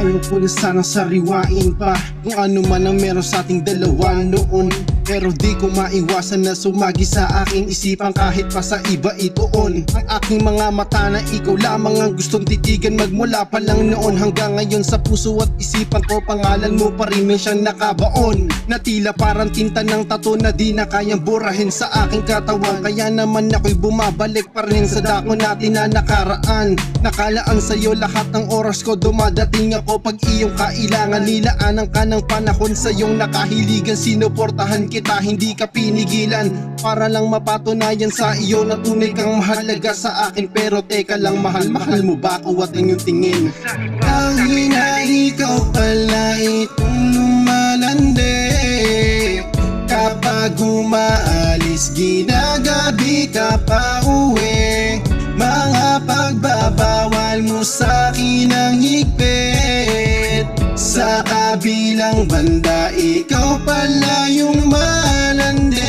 Ayaw ko na sanang sariwain pa kung ano man ang meron sa ating dalawa noon. Pero di ko maiwasan na sumagi sa aking isipan kahit pa sa iba itoon. Ang aking mga mata na ikaw lamang ang gustong titigan magmula pa lang noon hanggang ngayon. Sa puso at isipan ko pangalan mo pa rin siyang nakabaon, na tila parang tinta ng tato na di na kayang burahin sa aking katawan. Kaya naman ako'y bumabalik pa rin sa dako natin na nakaraan. Nakalaan sa'yo lahat ng oras ko, dumadating ako pag iyong kailangan. Nilaanan ka ng panahon sa iyong nakahiligan, sinuportahan kita, hindi ka pinigilan. Para lang mapatunayan sa iyo na tunay kang mahalaga sa akin. Pero teka lang mahal, mahal mo ba ako at ang iyong tingin? Dahil na ikaw pala itong lumalandi. Kapag umaalis, ginagabi ka pa uwi. Mga pagbabawal mo sa'kin ang higpit. Sa kabilang banda, ikaw pala yung malandi.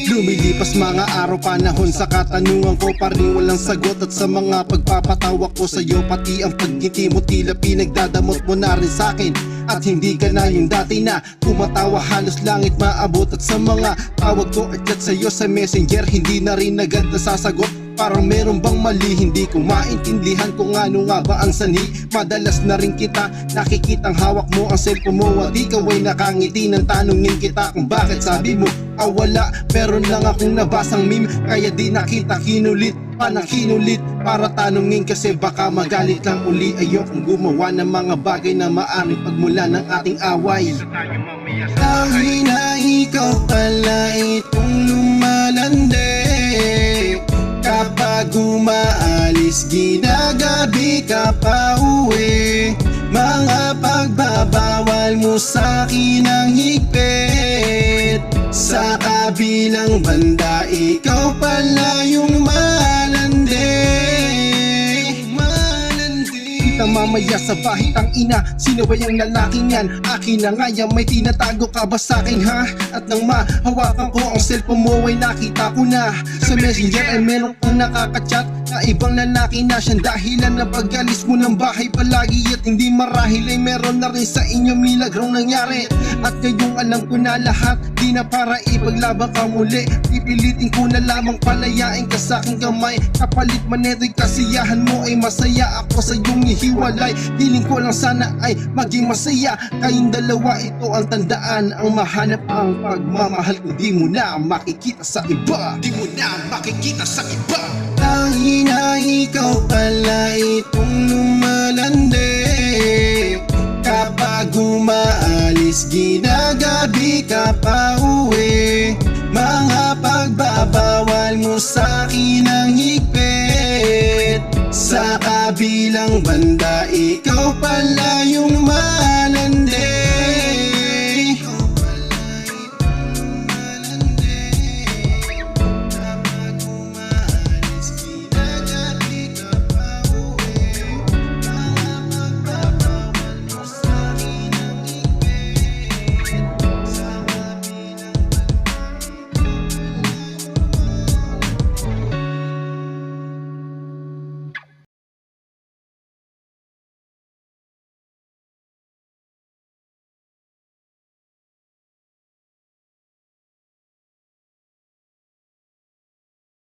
Lumilipas mga araw, panahon, sa katanungan ko pa rin walang sagot. At sa mga pagpapatawa ko sa'yo, pati ang pagngiti mo tila pinagdadamot mo na rin sa'kin. At hindi ka na yung dati na tumatawa, halos langit maabot. At sa mga tawag ko at chat sa'yo sa messenger, hindi na rin agad nasasagot. Parang meron bang mali, hindi ko maintindihan kung ano nga ba ang sanhi. Madalas na rin kita nakikitang hawak mo ang cellphone mo at ikaw ay nakangiti nang tanungin kita kung bakit. Sabi mo wala, meron lang akong nabasang meme, kaya di nakita kinulit panakinulit para tanungin kasi baka magalit lang uli. Ayokong gumawa ng mga bagay na maaaring pagmula ng ating away. Dahil na ikaw pala itong lumalandi. Kapag umaalis, ginagabi ka pa uwi. Mga pagbabawal mo sa'kin ang higpit. Sa kabilang banda, ikaw pala yung malandi. Mamaya sa bahay, ang ina, sino ba yung lalaking yan? Akin na nga yan, may tinatago ka ba sa'kin ha? At nang mahawakan ko ang cellphone mo ay nakita ko na sa messenger ay meron kang nakakachat na ibang lalaki na siyang dahilan na pag-alis mo ng bahay palagi. At hindi marahil ay meron na rin sa inyo milagrong nangyari. At ngayong alam ko na lahat, di na para ipaglaban ka muli. Pipilitin ko na lamang palayain ka sa aking kamay. Kapalit man neto'y kasiyahan mo ay masaya ako sa iyong hiwalay. Hiling ko lang sana ay maging masaya kayong dalawa, ito ang tandaan. Ang mahanap ang pagmamahal ko, di mo na makikita sa iba. Di mo na makikita sa iba. Dahil na ikaw pala itong lumalandi. Kapag umaalis, ginagabi ka pa uwi. Mga pagbabawal mo sa'kin ang higpit. Sa kabilang banda, ikaw pala yung malandi.